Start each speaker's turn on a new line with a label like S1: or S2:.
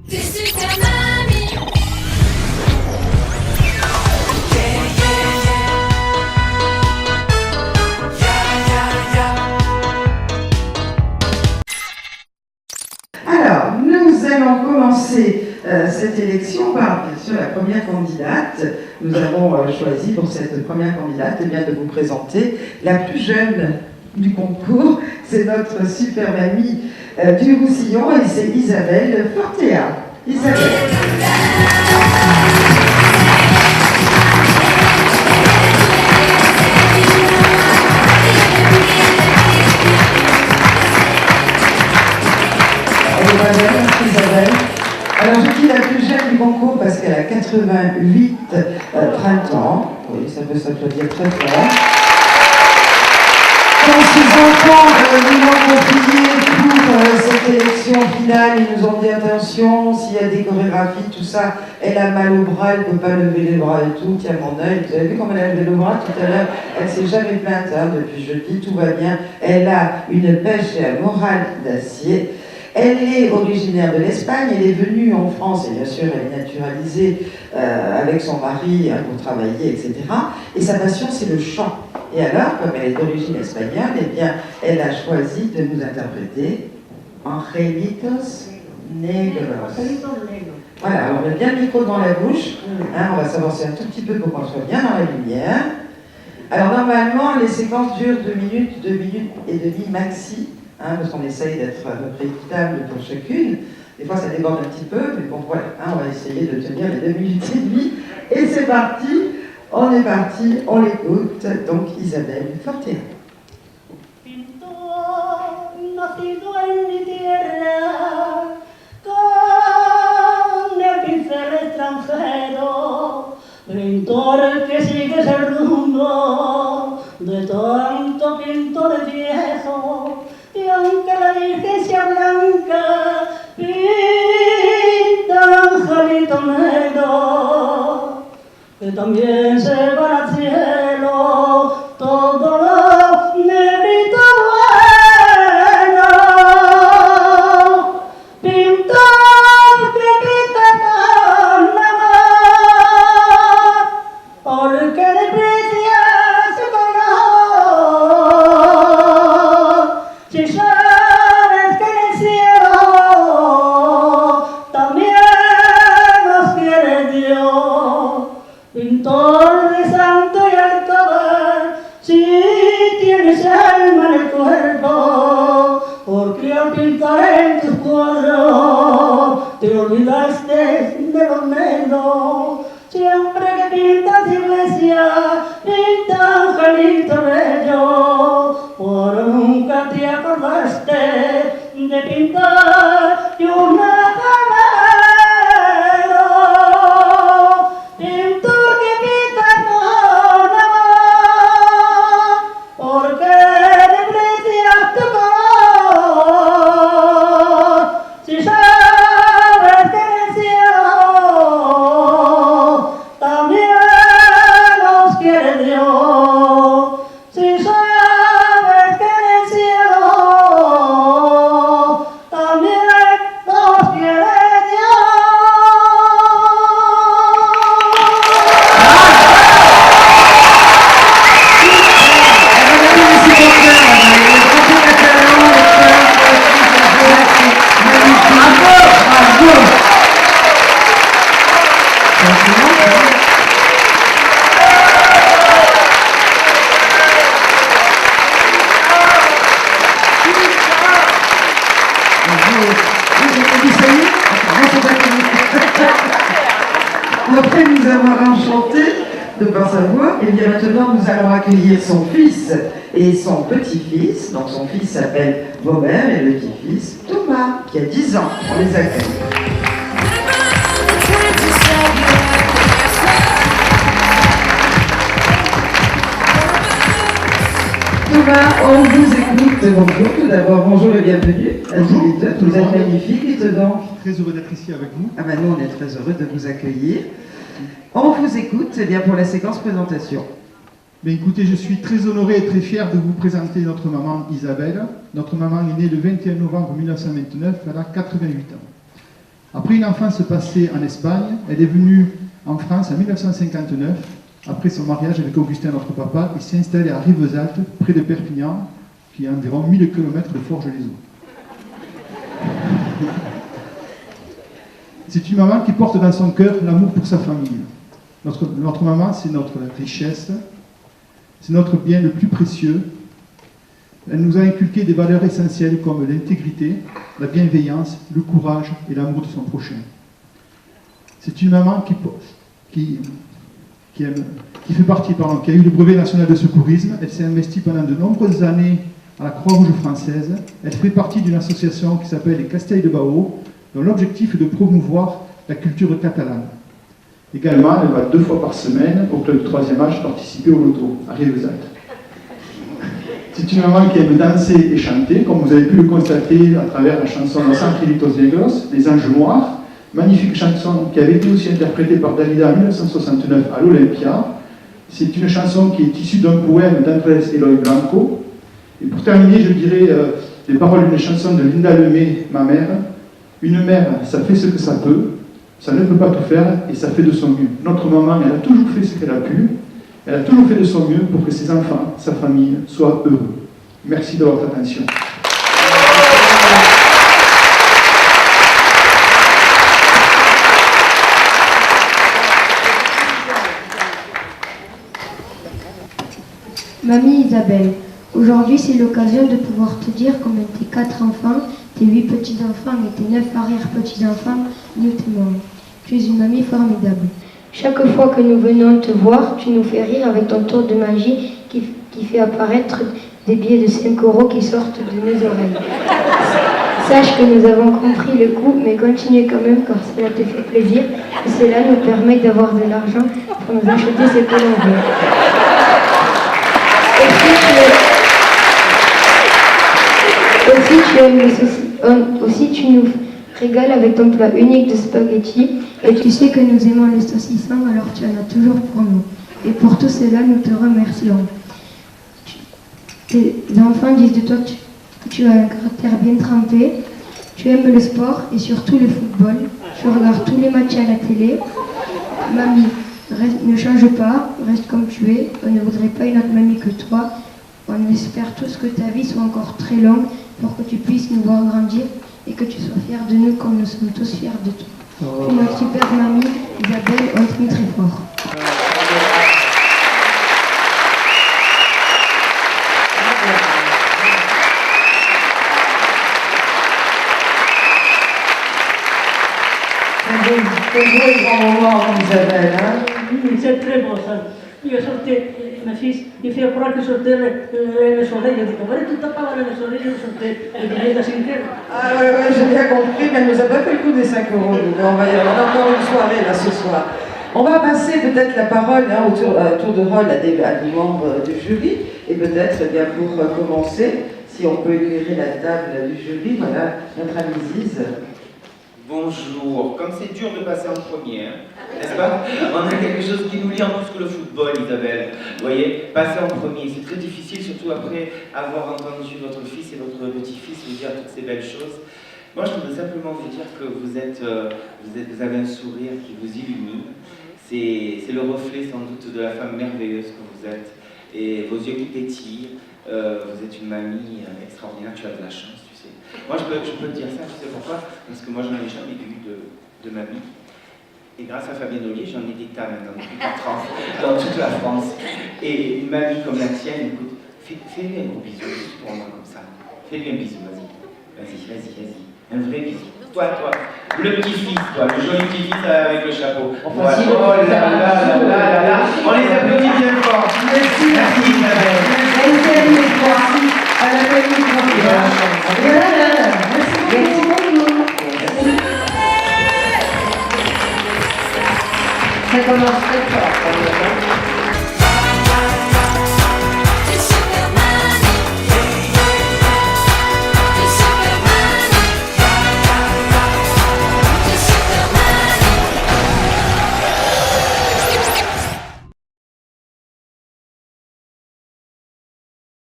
S1: Alors, nous allons commencer cette élection par, bien sûr, la première candidate. Nous avons choisi pour cette première candidate de vous présenter la plus jeune du concours. C'est notre super mamie du Roussillon et c'est Isabelle Fortea. Isabelle. Isabelle. Alors je dis la plus jeune du concours parce qu'elle a 88 printemps. Oui, ça peut s'applaudir très fort. Quand ses enfants nous l'ont confié pour cette élection finale, ils nous ont dit attention, s'il y a des chorégraphies, tout ça, elle a mal au bras, elle ne peut pas lever les bras et tout, tiens mon œil, vous avez vu comment elle a levé le bras tout à l'heure, elle ne s'est jamais plainte depuis jeudi, tout va bien, elle a une pêche et un moral d'acier. Elle est originaire de l'Espagne, elle est venue en France, et bien sûr elle est naturalisée avec son mari pour travailler, etc. Et sa passion c'est le chant. Et alors, comme elle est d'origine espagnole, eh bien, elle a choisi de nous interpréter Angelitos Negros. Voilà, alors on met bien le micro dans la bouche, hein, on va s'avancer un tout petit peu pour qu'on soit bien dans la lumière. Alors normalement, les séquences durent 2 minutes et demie maxi. Parce qu'on essaye d'être à peu près équitable pour chacune. Des fois, ça déborde un petit peu, mais bon, voilà, on va essayer de tenir les 2 minutes et demie. Et c'est parti, on est parti, on l'écoute. Donc, Isabelle Fortea.
S2: Pintor nacido en mi tierra, con el pincel extranjero, pintor que sigue el rumbo de tanto pintor viejo. Y aunque la Virgen sea blanca, pinta un angelito negro, que también se va al cielo, todo lo negrito bueno. Pintor que pinta con amor, porque desprecia su color. Si sabes que en el cielo también nos quiere Dios, pintor de santo y altar, si tienes alma en el cuerpo, porque al pintar en tus cuadros te olvidaste de los negros. Siempre que pintas iglesia, pinta angelito bello, pero nunca te acordaste de pintar y una cabello. Pintor que pinta con amor, porque desprecias tu color. Si sabes que en el cielo también nos quiere Dios. Si sabes que en el cielo también nos quiere Dios.
S1: Après nous avoir enchanté de par sa voix, et bien maintenant nous allons accueillir son fils et son petit-fils. Donc son fils s'appelle Vaubert et le petit-fils Thomas, qui a 10 ans. On les accueille. Thomas, on vous écoute. Bonjour, tout d'abord, bonjour et bienvenue à tous les deux. Vous êtes magnifiques, dites donc.
S3: Très heureux d'être ici avec vous.
S1: Ah ben nous, on est très heureux de vous accueillir. On vous écoute, eh bien pour la séquence présentation.
S3: Ben écoutez, je suis très honoré et très fier de vous présenter notre maman Isabelle. Notre maman est née le 21 novembre 1929, elle a 88 ans. Après une enfance passée en Espagne, elle est venue en France en 1959, après son mariage avec Augustin, notre papa, et s'est installée à Rivesaltes, près de Perpignan, qui est à environ 1000 km de Forges-les-Eaux. C'est une maman qui porte dans son cœur l'amour pour sa famille. Notre maman, c'est notre richesse, c'est notre bien le plus précieux. Elle nous a inculqué des valeurs essentielles comme l'intégrité, la bienveillance, le courage et l'amour de son prochain. C'est une maman qui fait partie, qui a eu le brevet national de secourisme. Elle s'est investie pendant de nombreuses années à la Croix-Rouge française. Elle fait partie d'une association qui s'appelle les Castells de Baó, dont l'objectif est de promouvoir la culture catalane. Également, elle va 2 fois par semaine au club du 3e âge participer au loto, à Rivesaltes. C'est une maman qui aime danser et chanter, comme vous avez pu le constater à travers la chanson Los Angelitos Negros, Les Anges Noirs, magnifique chanson qui avait été aussi interprétée par Dalida en 1969 à l'Olympia. C'est une chanson qui est issue d'un poème d'Andrés Eloy Blanco. Et pour terminer, je dirais les paroles d'une chanson de Linda Lemay, ma mère. Une mère, ça fait ce que ça peut, ça ne peut pas tout faire et ça fait de son mieux. Notre maman, elle a toujours fait ce qu'elle a pu. Elle a toujours fait de son mieux pour que ses enfants, sa famille, soient heureux. Merci de votre attention.
S4: Mamie Isabelle, aujourd'hui c'est l'occasion de pouvoir te dire combien tes 4 enfants, tes 8 petits-enfants et tes 9 arrière-petits-enfants nous t'aimons. Tu es une mamie formidable.
S5: Chaque fois que nous venons te voir, tu nous fais rire avec ton tour de magie qui fait apparaître des billets de 5 € qui sortent de nos oreilles. Sache que nous avons compris le coup, mais continue quand même car cela te fait plaisir et cela nous permet d'avoir de l'argent pour nous acheter ce que l'on veut. Aussi, tu nous régales avec ton plat unique de spaghettis.
S4: Et tu sais que nous aimons les saucissons, alors tu en as toujours pour nous. Et pour tout cela, nous te remercions. Tes enfants disent de toi que tu as un caractère bien trempé, tu aimes le sport et surtout le football. Tu regardes tous les matchs à la télé. Mamie, ne change pas, reste comme tu es. On ne voudrait pas une autre mamie que toi. On espère tous que ta vie soit encore très longue pour que tu puisses nous voir grandir et que tu sois fier de nous comme nous sommes tous fiers de toi. Tu es notre super mamie, Isabelle, on t'aime très fort.
S1: C'est un beau grand moment, Isabelle. Hein?
S2: C'est très beau ça. Io sortais, ma fille, il fait croire que sortait les oreilles. Je dis, comment tu tapes pas les oreilles, je sortais le billet de 5 €.
S1: Ah ouais, j'ai bien compris, mais elle nous a pas fait le coup des 5 €. Mais on va y avoir encore une soirée là ce soir. On va passer peut-être la parole hein, tour de rôle à des membres du jury. Et peut-être, eh bien, pour commencer, si on peut éclairer la table du jury, voilà, notre amie Ziz.
S6: Bonjour, comme c'est dur de passer en premier, hein, n'est-ce pas? On a quelque chose qui nous lie en plus que le football, Isabelle. Vous voyez, passer en premier, c'est très difficile, surtout après avoir entendu votre fils et votre petit-fils vous dire toutes ces belles choses. Moi, je voudrais simplement vous dire que vous avez un sourire qui vous illumine. C'est le reflet sans doute de la femme merveilleuse que vous êtes. Et vos yeux qui pétillent, vous êtes une mamie extraordinaire, tu as de la chance, tu sais. Moi, je peux te dire ça, tu sais pourquoi? Parce que moi, je n'en ai jamais eu de mamie. Et grâce à Fabienne Ollier, j'en ai des tas maintenant depuis 4 ans, dans toute la France. Et une mamie comme la tienne, écoute, fais-lui un gros bisou, juste pour moi comme ça. Fais-lui un bisou, vas-y. Vas-y. Un vrai bisou. Toi, le petit-fils, toi, le joli petit-fils avec le chapeau. Voilà. Oh là. On les applaudit bien fort.
S1: Merci,
S6: Isabelle.
S1: Merci à la famille Merci beaucoup.
S5: Ça commence très fort.